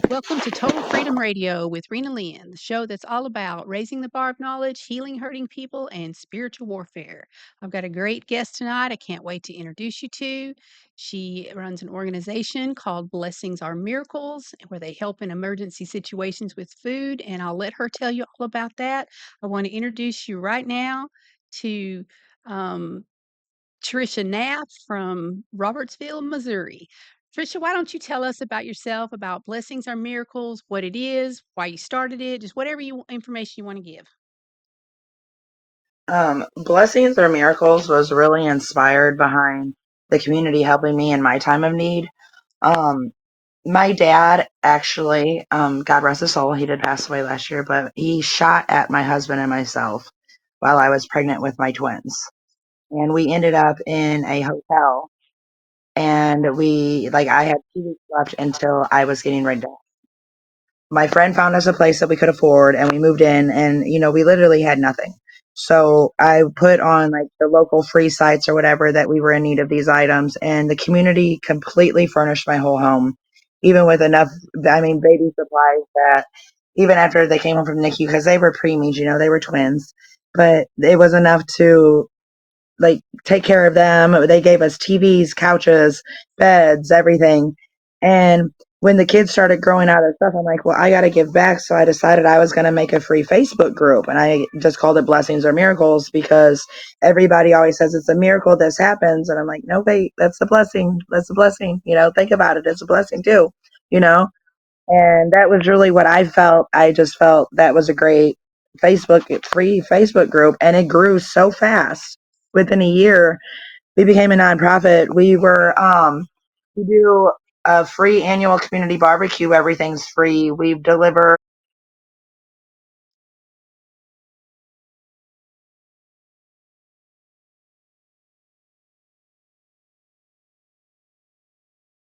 Welcome to Total Freedom Radio with Rina Lynn, the show that's all about raising the bar of knowledge, healing hurting people, and spiritual warfare. I've got a great guest tonight I can't wait to introduce you to. She runs an organization called Blessings Are Miracles, where they help in emergency situations with food, and I'll let her tell you all about that. I want to introduce you right now to um, Trisha Knaff from Robertsville, Missouri. Trisha, why don't you tell us about yourself, about Blessings Are Miracles, what it is, why you started it, just whatever information you want to give. Blessings or Miracles was really inspired behind the community helping me in my time of need. Um, my dad actually, God rest his soul, he did pass away last year, but he shot at my husband and myself while I was pregnant with my twins. And we ended up in a hotel, and I had 2 weeks left until I was getting ready to. My friend found us a place that we could afford, and we moved in, and we literally had nothing. So I put on like the local free sites or whatever that we were in need of these items, and the community completely furnished my whole home, even with enough, I mean, baby supplies that even after they came home from NICU, because they were preemies, they were twins, but it was enough to like take care of them. They gave us TVs, couches, beds, everything. And when the kids started growing out of stuff, I'm like, well, I got to give back. So I decided I was going to make a free Facebook group, and I just called it Blessings or Miracles because everybody always says it's a miracle this happens. And I'm like, no, wait, that's a blessing. That's a blessing. Think about it. It's a blessing too, you know? And that was really what I felt. I just felt that was a great free Facebook group, and it grew so fast. Within a year, we became a nonprofit. We do a free annual community barbecue. Everything's free. We've delivered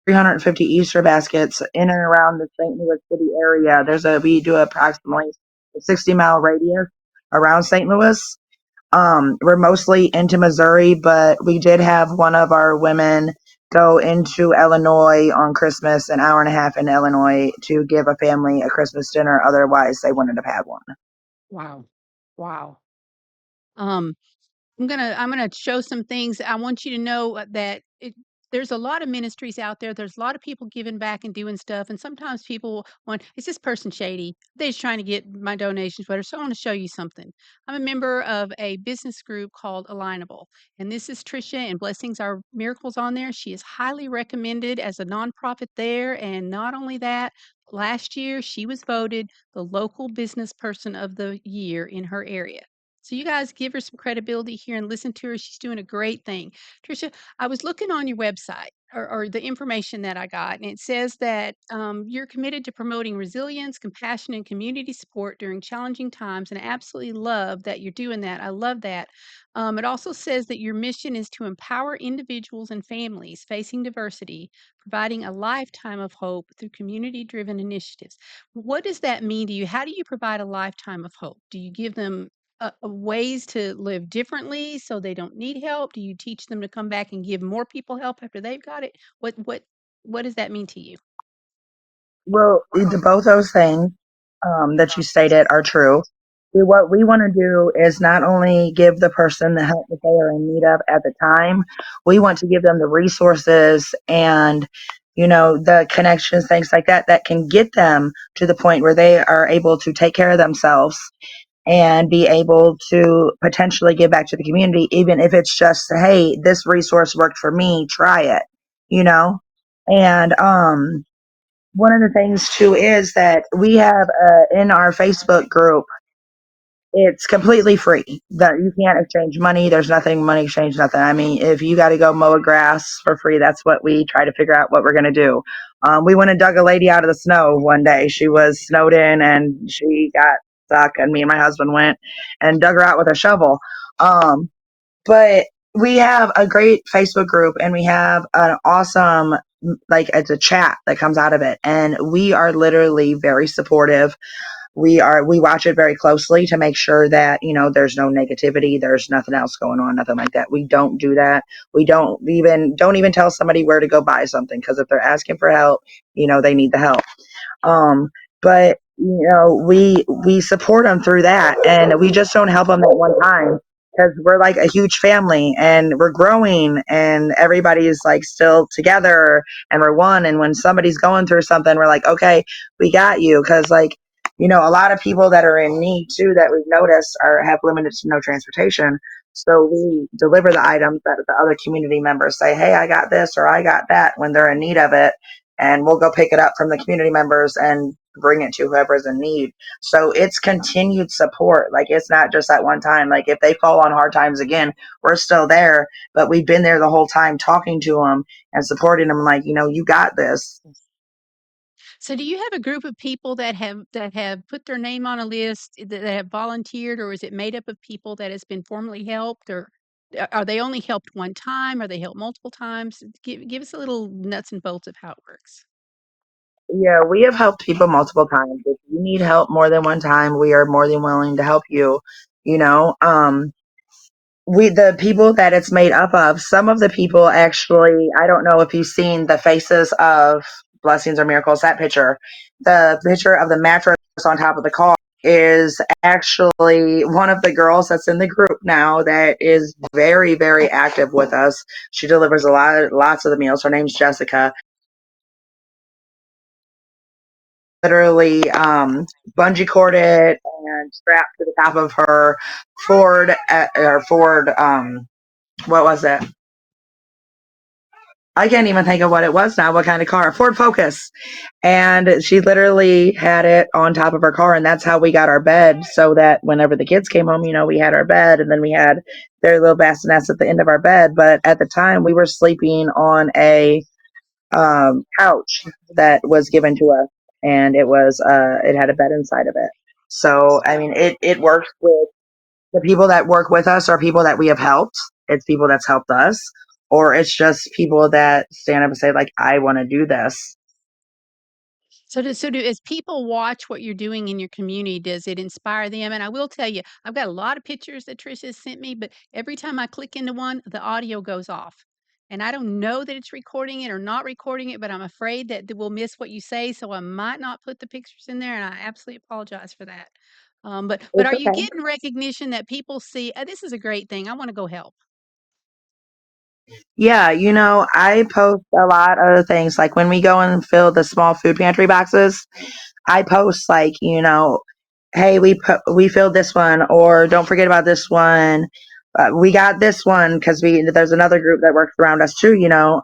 350 Easter baskets in and around the St. Louis City area. We do approximately a 60-mile radius around St. Louis. We're mostly into Missouri, but we did have one of our women go into Illinois on Christmas, an hour and a half in Illinois, to give a family a Christmas dinner. Otherwise, they wouldn't have had one. Wow. Wow. Um, I'm gonna show some things. I want you to know that there's a lot of ministries out there. There's a lot of people giving back and doing stuff, and sometimes people want, is this person shady? They're just trying to get my donations, whatever. So I want to show you something. I'm a member of a business group called Alignable, and this is Trisha, and Blessings Are Miracles on there. She is highly recommended as a nonprofit there, and not only that, last year she was voted the local business person of the year in her area. So you guys give her some credibility here and listen to her. She's doing a great thing. Trisha, I was looking on your website or the information that I got, and it says that you're committed to promoting resilience, compassion, and community support during challenging times. And I absolutely love that you're doing that. I love that. It also says that your mission is to empower individuals and families facing diversity, providing a lifetime of hope through community driven initiatives. What does that mean to you? How do you provide a lifetime of hope? Do you give them ways to live differently so they don't need help? Do you teach them to come back and give more people help after they've got it? What does that mean to you? Well, both those things that you stated are true. What we want to do is not only give the person the help that they are in need of at the time, we want to give them the resources and, the connections, things like that, that can get them to the point where they are able to take care of themselves and be able to potentially give back to the community, even if it's just, hey, this resource worked for me, try it, you know? And, one of the things too is that we have in our Facebook group, it's completely free. That you can't exchange money. There's nothing money exchange, nothing. I mean, if you got to go mow a grass for free, that's what we try to figure out what we're gonna do. We went and dug a lady out of the snow one day. She was snowed in and she got stuck, and me and my husband went and dug her out with a shovel. But we have a great Facebook group, and we have an awesome, like, it's a chat that comes out of it, and we are literally very supportive. We watch it very closely to make sure that there's no negativity, there's nothing else going on, nothing like that. We don't do that. We don't even tell somebody where to go buy something, because if they're asking for help, they need the help. Um, but we support them through that, and we just don't help them at one time because we're like a huge family and we're growing, and everybody's like still together and we're one. And when somebody's going through something, we're like, okay, we got you, because like a lot of people that are in need too that we've noticed are have limited to no transportation. So we deliver the items that the other community members say, hey, I got this or I got that when they're in need of it. And we'll go pick it up from the community members and bring it to whoever's in need. So it's continued support. Like it's not just at one time. Like if they fall on hard times again, we're still there, but we've been there the whole time talking to them and supporting them. Like, you got this. So do you have a group of people that have put their name on a list, that have volunteered, or is it made up of people that has been formally helped, or are they only helped one time? Are they helped multiple times? Give us a little nuts and bolts of how it works. Yeah, we have helped people multiple times. If you need help more than one time, we are more than willing to help you. You know, we the people that it's made up of, some of the people actually, I don't know if you've seen the faces of Blessings or Miracles, that picture. The picture of the mattress on top of the car is actually one of the girls that's in the group now that is very, very active with us. She delivers lots of the meals. Her name's Jessica. Literally bungee corded and strapped to the top of her Ford, what was it? I can't even think of what it was now. What kind of car? Ford Focus. And she literally had it on top of her car, and that's how we got our bed. So that whenever the kids came home, we had our bed, and then we had their little bassinets at the end of our bed. But at the time, we were sleeping on a couch that was given to us, and it had a bed inside of it. So I mean, it works with the people that work with us are people that we have helped. It's people that's helped us, or it's just people that stand up and say, like, I want to do this. So do as people watch what you're doing in your community, does it inspire them? And I will tell you, I've got a lot of pictures that Trisha has sent me, but every time I click into one, the audio goes off. And I don't know that it's recording it or not recording it, but I'm afraid that we'll miss what you say, so I might not put the pictures in there, and I absolutely apologize for that. But It's are you okay. getting recognition that people see, "This is a great thing. I wanna go help." Yeah, I post a lot of things. Like when we go and fill the small food pantry boxes, I post like, hey, we filled this one, or don't forget about this one. We got this one because there's another group that works around us too,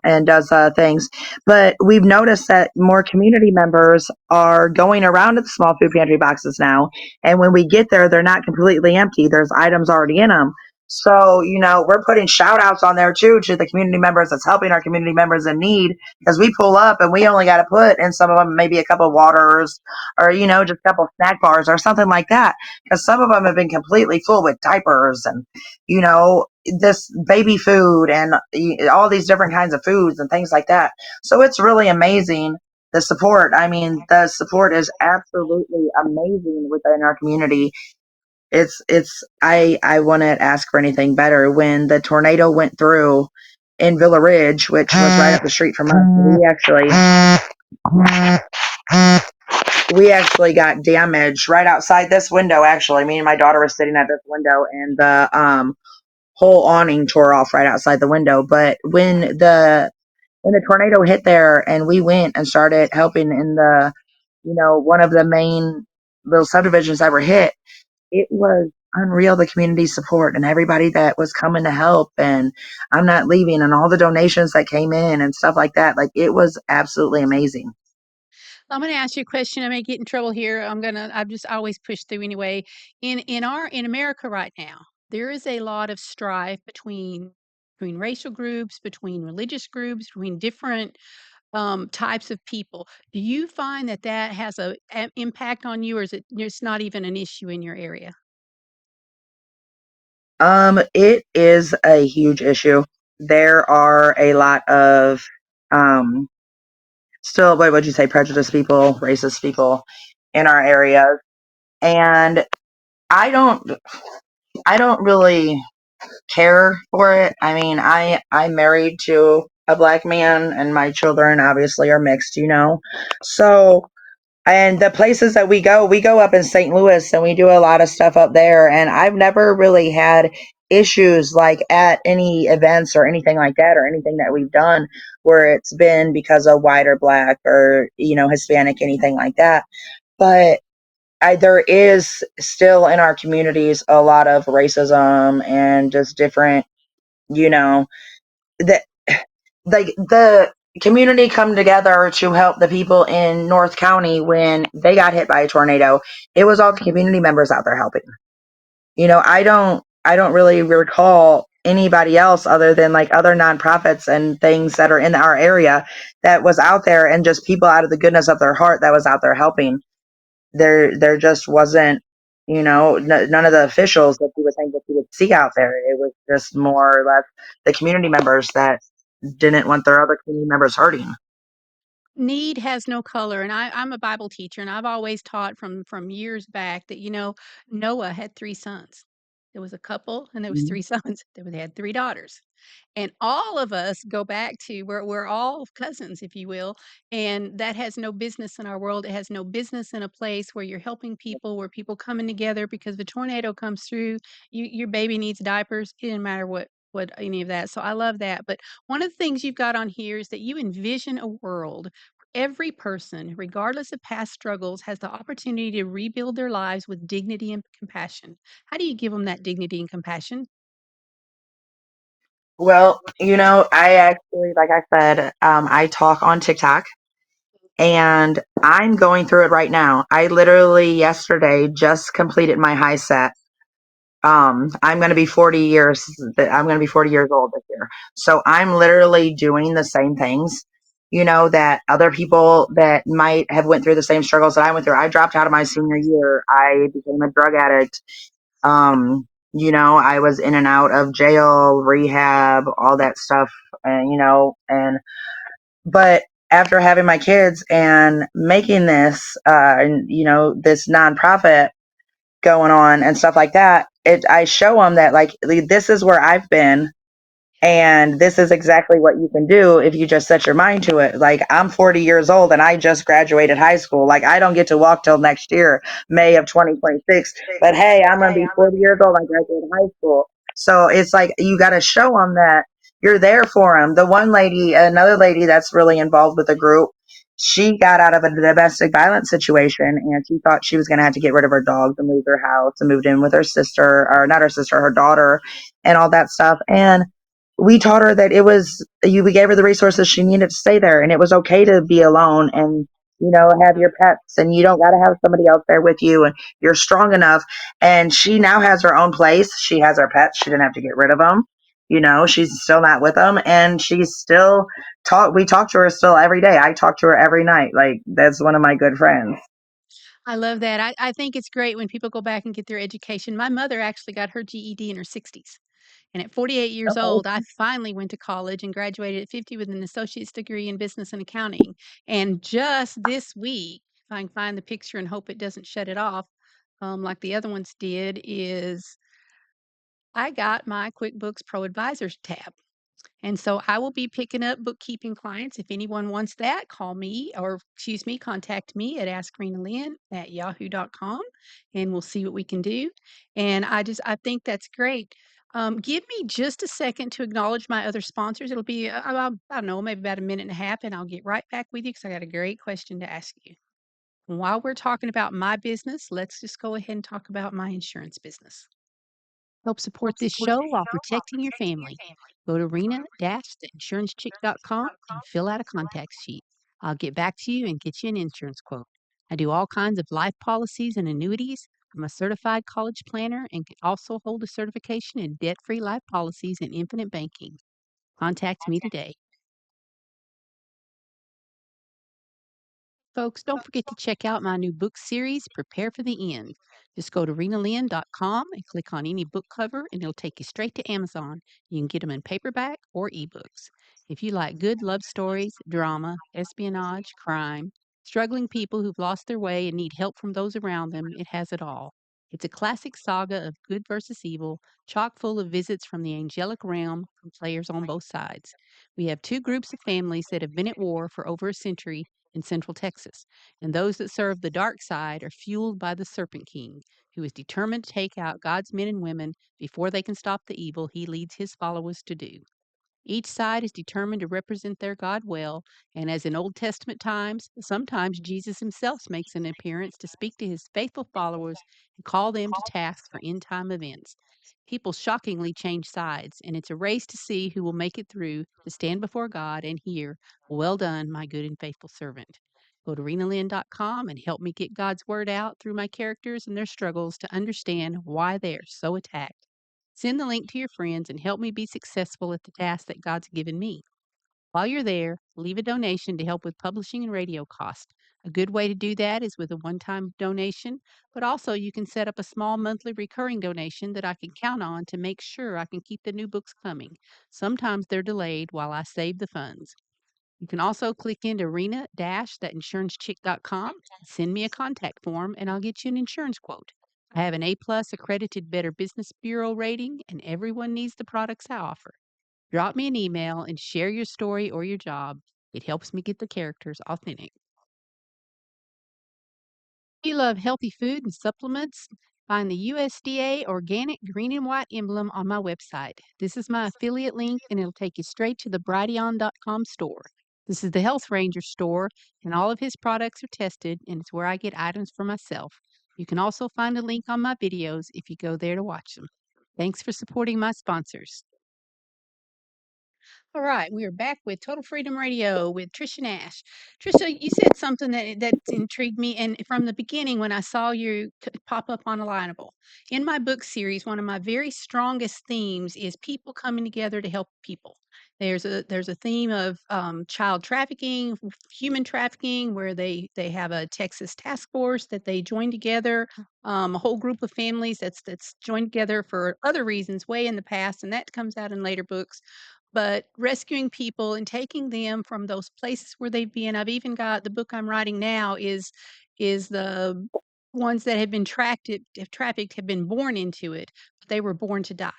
and does things. But we've noticed that more community members are going around to the small food pantry boxes now, and when we get there, they're not completely empty. There's items already in them. So, we're putting shout outs on there too to the community members that's helping our community members in need, because we pull up and we only got to put in some of them maybe a couple of waters, or just a couple snack bars or something like that, because some of them have been completely full with diapers and this baby food and all these different kinds of foods and things like that. So it's really amazing, the support. I mean, the support is absolutely amazing within our community. I wouldn't ask for anything better. When the tornado went through in Villa Ridge, which was right up the street from us, we actually got damaged right outside this window. Actually, me and my daughter were sitting at this window, and the whole awning tore off right outside the window. But when the tornado hit there, and we went and started helping in the one of the main little subdivisions that were hit, it was unreal, the community support and everybody that was coming to help, and I'm not leaving, and all the donations that came in and stuff like that. Like, it was absolutely amazing. I'm gonna ask you a question. I may get in trouble here. I always push through anyway. In America right now, there is a lot of strife between racial groups, between religious groups, between different types of people. Do you find that that has a impact on you, or is it's not even an issue in your area? It is a huge issue. There are a lot of um still, what would you say, prejudiced people, racist people in our area. And I don't I don't really care for it. I mean, I'm married to a black man, and my children obviously are mixed. So And the places that we go up in St. Louis and we do a lot of stuff up there. And I've never really had issues like at any events or anything like that or anything that we've done where it's been because of white or black or, Hispanic, anything like that. But there is still in our communities a lot of racism and just different, you know, that like the community come together to help the people in North County when they got hit by a tornado. It was all the community members out there helping. I don't really recall anybody else other than like other nonprofits and things that are in our area that was out there and just people out of the goodness of their heart that was out there helping. There just wasn't, none of the officials that you would think that you would see out there. It was just more or less the community members that didn't want their other community members hurting. Need has no color, and I'm a Bible teacher, and I've always taught from years back that, Noah had 3 sons. There was a couple, and there was 3 Mhm. sons. They had 3 daughters. And all of us go back to we're all cousins, if you will, and that has no business in our world. It has no business in a place where you're helping people, where people coming together because the tornado comes through, your baby needs diapers. It didn't matter what any of that. So I love that. But one of the things you've got on here is that you envision a world where every person, regardless of past struggles, has the opportunity to rebuild their lives with dignity and compassion. How do you give them that dignity and compassion? Well, I actually, like I said, I talk on TikTok and I'm going through it right now. I literally yesterday just completed my high set. I'm going to be 40 years. I'm going to be 40 years old this year. So I'm literally doing the same things, that other people that might have went through the same struggles that I went through. I dropped out of my senior year. I became a drug addict. I was in and out of jail, rehab, all that stuff, and but after having my kids and making this, this nonprofit going on and stuff like that, I show them that like this is where I've been and this is exactly what you can do if you just set your mind to it. Like I'm 40 years old and I just graduated high school. Like I don't get to walk till next year, May of 2026. But hey, I'm going to be 40 years old. I graduated high school. So it's like you got to show them that you're there for them. The one lady, another lady that's really involved with the group, she got out of a domestic violence situation and she thought she was going to have to get rid of her dogs and lose her house and moved in with her sister, or not her sister, her daughter, and all that stuff. And we taught her that we gave her the resources she needed to stay there and it was okay to be alone and have your pets and you don't got to have somebody else there with you and you're strong enough. And she now has her own place. She has her pets. She didn't have to get rid of them. She's still not with them and she's still we talk to her still every day. I talk to her every night. Like that's one of my good friends. I love that. I think it's great when people go back and get their education. My mother actually got her GED in her 60s. And at 48 years old, I Okay. finally went to college and graduated at 50 with an associate's degree in business and accounting. And just this week, if I can find the picture and hope it doesn't shut it off, like the other ones did, is I got my QuickBooks Pro Advisors tab. And so I will be picking up bookkeeping clients. If anyone wants that, call me or excuse me, contact me at askrinalynn@yahoo.com and we'll see what we can do. And I think that's great. Give me just a second to acknowledge my other sponsors. It'll be about, I don't know, maybe about a minute and a half, and I'll get right back with you because I got a great question to ask you. And while we're talking about my business, let's just go ahead and talk about my insurance business. Help support this show while protecting your family. Go to rena-theinsurancechick.com and fill out a contact sheet. I'll get back to you and get you an insurance quote. I do all kinds of life policies and annuities. I'm a certified college planner and can also hold a certification in debt-free life policies and infinite banking. Contact me today. Folks, don't forget to check out my new book series, Prepare for the End. Just go to rinalynn.com and click on any book cover, and it'll take you straight to Amazon. You can get them in paperback or ebooks. If you like good love stories, drama, espionage, crime, struggling people who've lost their way and need help from those around them, it has it all. It's a classic saga of good versus evil, chock full of visits from the angelic realm from players on both sides. We have two groups of families that have been at war for over a century in central Texas, and those that serve the dark side are fueled by the Serpent King, who is determined to take out God's men and women before they can stop the evil he leads his followers to do. Each side is determined to represent their God well, and as in Old Testament times, sometimes Jesus himself makes an appearance to speak to his faithful followers and call them to task for end time events. People shockingly change sides, and it's a race to see who will make it through to stand before God and hear, "Well done, my good and faithful servant." Go to rinalynn.com and help me get God's word out through my characters and their struggles to understand why they are so attacked. Send the link to your friends and help me be successful at the task that God's given me. While you're there, leave a donation to help with publishing and radio costs. A good way to do that is with a one time donation, but also you can set up a small monthly recurring donation that I can count on to make sure I can keep the new books coming. Sometimes they're delayed while I save the funds. You can also click into rena-thatinsurancechick.com, send me a contact form, and I'll get you an insurance quote. I have an A+ accredited Better Business Bureau rating, and everyone needs the products I offer. Drop me an email and share your story or your job. It helps me get the characters authentic. If you love healthy food and supplements, find the USDA organic green and white emblem on my website. This is my affiliate link and it'll take you straight to the Brighteon.com store. This is the Health Ranger store, and all of his products are tested, and it's where I get items for myself. You can also find a link on my videos if you go there to watch them. Thanks for supporting my sponsors. All right, we are back with Total Freedom Radio with Trisha Nash. Trisha, you said something that intrigued me, and from the beginning, when I saw you pop up on Alignable, in my book series, one of my very strongest themes is people coming together to help people. There's a theme of child trafficking, human trafficking, where they have a Texas task force that they join together, a whole group of families that's joined together for other reasons way in the past, and that comes out in later books, but rescuing people and taking them from those places where they've been. I've even got the book I'm writing now is the ones that have been trafficked have been born into it, but they were born to die.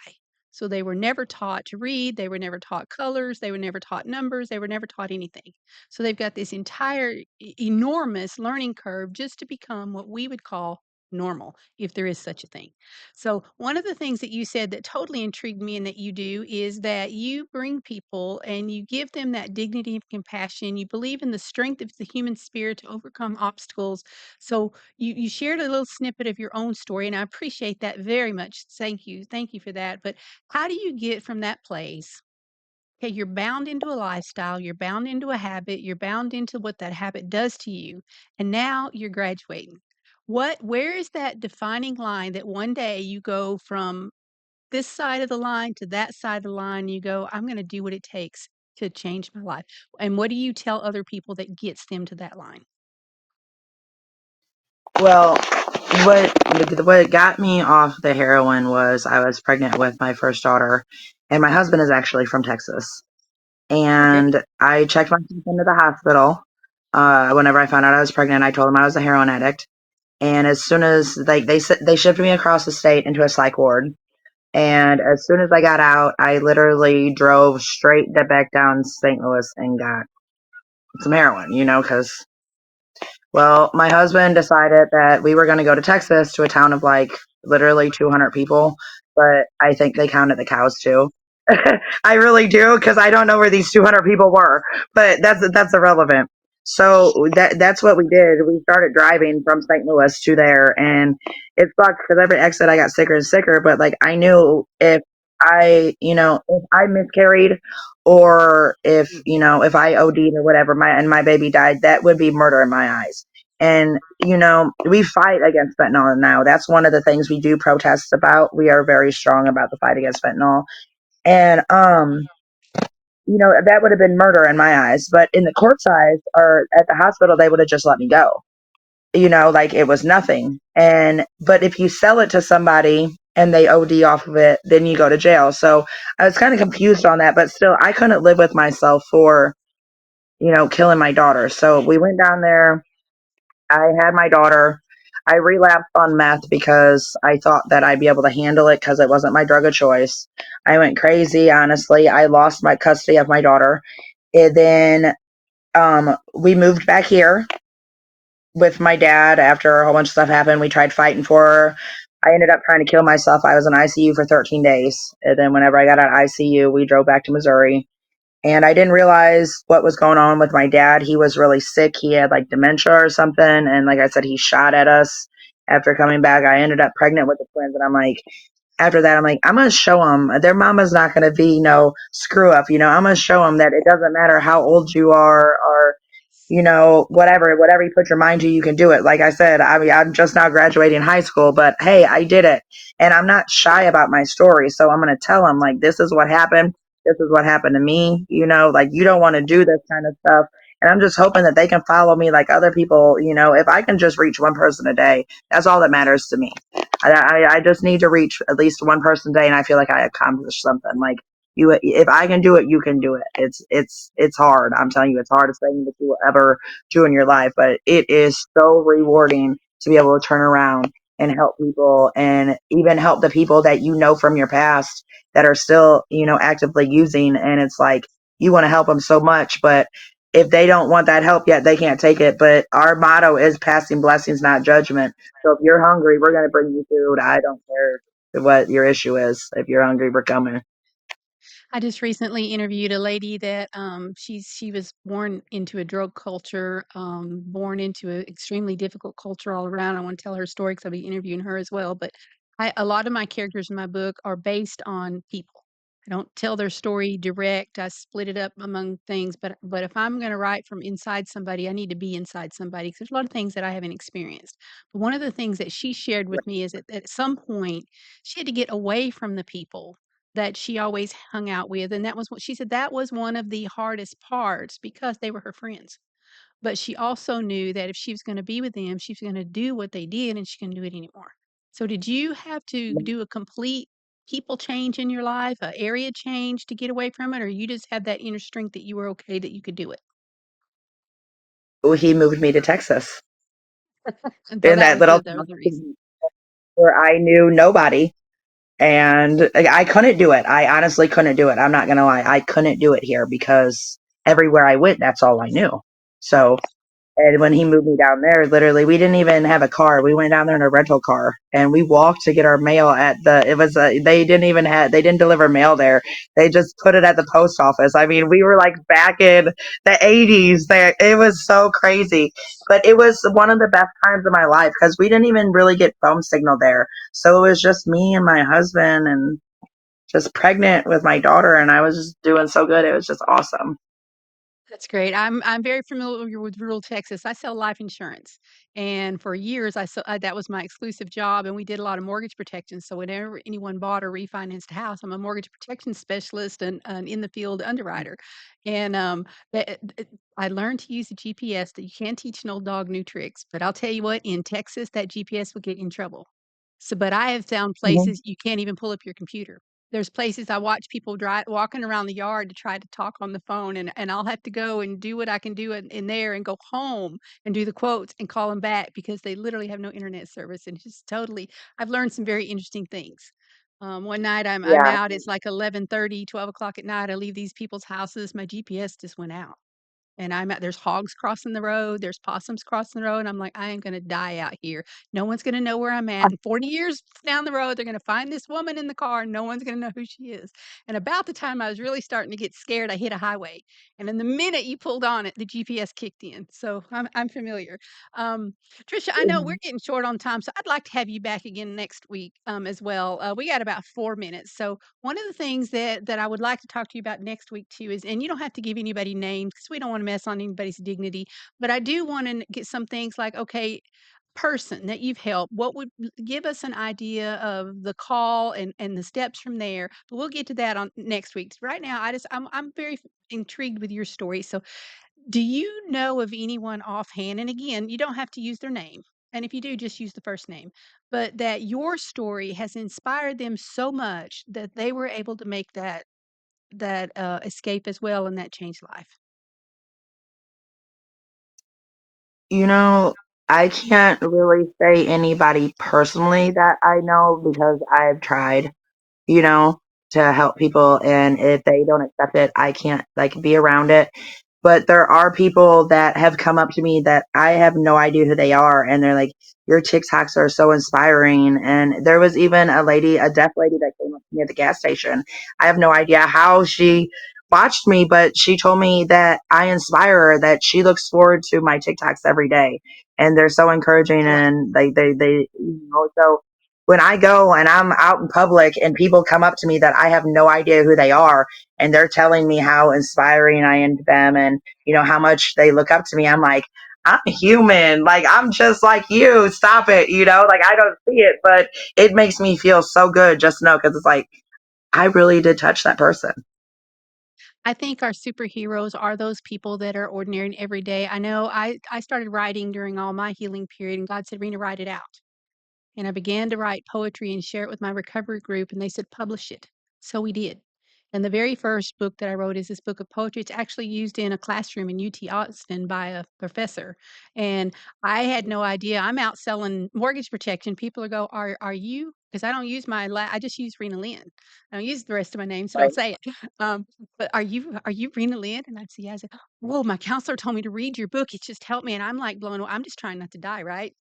So they were never taught to read, they were never taught colors, they were never taught numbers, they were never taught anything. So they've got this entire enormous learning curve just to become what we would call normal, if there is such a thing. So, one of the things that you said that totally intrigued me and that you do is that you bring people and you give them that dignity and compassion. You believe in the strength of the human spirit to overcome obstacles. So, you shared a little snippet of your own story, and I appreciate that very much. Thank you. Thank you for that. But how do you get from that place? Okay, you're bound into a lifestyle, you're bound into a habit, you're bound into what that habit does to you, and now you're graduating. Where is that defining line that one day you go from this side of the line to that side of the line, you go, "I'm gonna do what it takes to change my life." And what do you tell other people that gets them to that line? Well, what got me off the heroin was I was pregnant with my first daughter, and my husband is actually from Texas. Okay. And I checked myself into the hospital. Whenever I found out I was pregnant, I told them I was a heroin addict. And as soon as they shipped me across the state into a psych ward, and as soon as I got out, I literally drove straight back down St. Louis and got some heroin. Because my husband decided that we were going to go to Texas to a town of like literally 200 people, but I think they counted the cows too. I really do because I don't know where these 200 people were, but that's irrelevant. So that's what we did. We started driving from St. Louis to there, and it sucked because every exit I got sicker and sicker. But like I knew if I miscarried or if I OD'd or whatever, my baby died, that would be murder in my eyes. And we fight against fentanyl now. That's one of the things we do protests about. We are very strong about the fight against fentanyl, and that would have been murder in my eyes. But in the court side or at the hospital, they would have just let me go. Like it was nothing. But if you sell it to somebody and they OD off of it, then you go to jail. So I was kind of confused on that, but still, I couldn't live with myself for killing my daughter. So we went down there. I had my daughter. I relapsed on meth because I thought that I'd be able to handle it because it wasn't my drug of choice. I went crazy, honestly. I lost my custody of my daughter. And then we moved back here with my dad after a whole bunch of stuff happened. We tried fighting for her. I ended up trying to kill myself. I was in ICU for 13 days. And then whenever I got out of ICU, we drove back to Missouri. And I didn't realize what was going on with my dad. He was really sick. He had like dementia or something. And like I said, he shot at us after coming back. I ended up pregnant with the twins. And I'm like, after that, I'm like, I'm going to show them their mama's not going to be no screw up. I'm going to show them that it doesn't matter how old you are or whatever you put your mind to, you can do it. Like I said, I mean, I'm just now graduating high school, but hey, I did it. And I'm not shy about my story. So I'm going to tell them, like, this is what happened. This is what happened to me. Like, you don't want to do this kind of stuff. And I'm just hoping that they can follow me like other people. If I can just reach one person a day, that's all that matters to me. I just need to reach at least one person a day. And I feel like I accomplished something. Like, if I can do it, you can do it. It's hard. I'm telling you, it's hardest thing that you will ever do in your life, but it is so rewarding to be able to turn around and help people, and even help the people that from your past that are still actively using. And it's like you want to help them so much, but if they don't want that help yet, they can't take it. But our motto is passing blessings, not judgment. So if you're hungry, we're going to bring you food. I don't care what your issue is. If you're hungry, we're coming. I just recently interviewed a lady that she was born into a drug culture, born into an extremely difficult culture all around. I want to tell her story because I'll be interviewing her as well. But a lot of my characters in my book are based on people. I don't tell their story direct. I split it up among things. But if I'm going to write from inside somebody, I need to be inside somebody because there's a lot of things that I haven't experienced. But one of the things that she shared with me is that at some point she had to get away from the people that she always hung out with, and that was what she said that was one of the hardest parts because they were her friends. But she also knew that if she was gonna be with them, she was gonna do what they did, and she couldn't do it anymore. So did you have to do a complete people change in your life, a area change to get away from it, or you just had that inner strength that you were okay that you could do it? He moved me to Texas And so in that that was little that was town the reason. where I knew nobody. And I couldn't do it. I honestly couldn't do it. I'm not gonna lie. I couldn't do it here because everywhere I went, that's all I knew. So, and when he moved me down there, literally, we didn't even have a car. We went down there in a rental car, and we walked to get our mail at the. It was they didn't deliver mail there. They just put it at the post office. I mean, we were like back in the '80s. There, it was so crazy, but it was one of the best times of my life because we didn't even really get phone signal there. So it was just me and my husband, and just pregnant with my daughter, and I was just doing so good. It was just awesome. That's great. I'm very familiar with rural Texas. I sell life insurance, and for years that was my exclusive job, and we did a lot of mortgage protection. So whenever anyone bought or refinanced a house, I'm a mortgage protection specialist and an in the field underwriter. And I learned to use the GPS. That you can't teach an old dog new tricks, but I'll tell you what, in Texas, that GPS will get you in trouble. So, but I have found Mhm. places you can't even pull up your computer. There's places I watch people walking around the yard to try to talk on the phone, and I'll have to go and do what I can do in there and go home and do the quotes and call them back because they literally have no internet service, and it's just totally I've learned some very interesting things. One night I'm Yeah. out, it's like 11:30, 12 o'clock at night, I leave these people's houses, my GPS just went out. And I'm at there's hogs crossing the road, there's possums crossing the road, and I'm like, "I am gonna die out here. No one's gonna know where I'm at, and 40 years down the road, they're gonna find this woman in the car, and no one's gonna know who she is." And about the time I was really starting to get scared, I hit a highway, and in the minute you pulled on it, the GPS kicked in, so I'm familiar. Um, Trisha, I know we're Mhm. getting short on time, so I'd like to have you back again next week, as well. We got about 4 minutes, so one of the things that I would like to talk to you about next week too is, and you don't have to give anybody names because we don't want to mess on anybody's dignity, but I do want to get some things like, okay, person that you've helped, what would give us an idea of the call and the steps from there. But we'll get to that on next week. Right now, I'm very intrigued with your story. So do you know of anyone offhand? And again, you don't have to use their name. And if you do, just use the first name. But that your story has inspired them so much that they were able to make that escape as well, and that changed life. You know, I can't really say anybody personally that I know because I've tried, you know, to help people, and if they don't accept it, I can't like be around it. But there are people that have come up to me that I have no idea who they are, and they're like, "Your TikToks are so inspiring." And there was even a lady, a deaf lady, that came up to me at the gas station. I have no idea how she watched me, but she told me that I inspire her, that she looks forward to my TikToks every day, and they're so encouraging, Wow. and so when I go and I'm out in public and people come up to me that I have no idea who they are, and they're telling me how inspiring I am to them, and how much they look up to me, I'm like, I'm human. Like, I'm just like you. Stop it. Like, I don't see it, but it makes me feel so good just to know, because it's like, I really did touch that person. I think our superheroes are those people that are ordinary and everyday. I know I started writing during all my healing period, and God said, "Rena, write it out." And I began to write poetry and share it with my recovery group, and they said, "Publish it." So we did. And the very first book that I wrote is this book of poetry. It's actually used in a classroom in UT Austin by a professor. And I had no idea. I'm out selling mortgage protection. People are go, "Are you?" Because I don't use I just use Rina Lynn. I don't use the rest of my name, so don't Right. say it. But are you Rina Lynn? And I'd say, yeah. I said, "Whoa, my counselor told me to read your book. It just helped me." And I'm like blown away. I'm just trying not to die, right?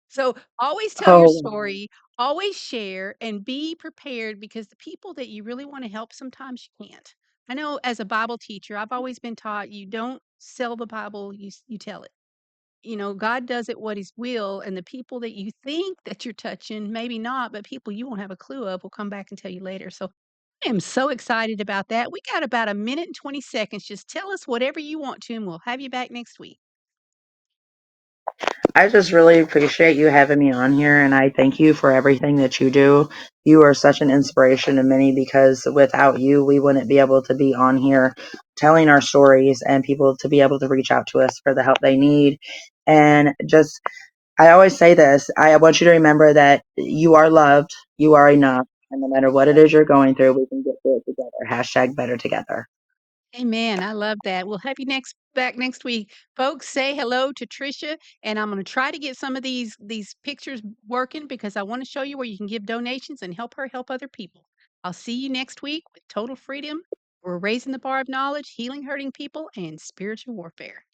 So, always tell your Oh, wow. story, always share, and be prepared, because the people that you really wanna help, sometimes you can't. I know as a Bible teacher, I've always been taught you don't sell the Bible, you tell it. God does it what His will, and the people that you think that you're touching, maybe not, but people you won't have a clue of will come back and tell you later. So, I am so excited about that. We got about a minute and 20 seconds. Just tell us whatever you want to, and we'll have you back next week. I just really appreciate you having me on here, and I thank you for everything that you do. You are such an inspiration to many, because without you, we wouldn't be able to be on here telling our stories, and people to be able to reach out to us for the help they need. And just, I always say this, I want you to remember that you are loved, you are enough, and no matter what it is you're going through, we can get through it together. Hashtag better together. Amen. I love that. We'll have you back next week. Folks, say hello to Trisha, and I'm going to try to get some of these pictures working, because I want to show you where you can give donations and help her help other people. I'll see you next week with Total Freedom. We're raising the bar of knowledge, healing hurting people, and spiritual warfare.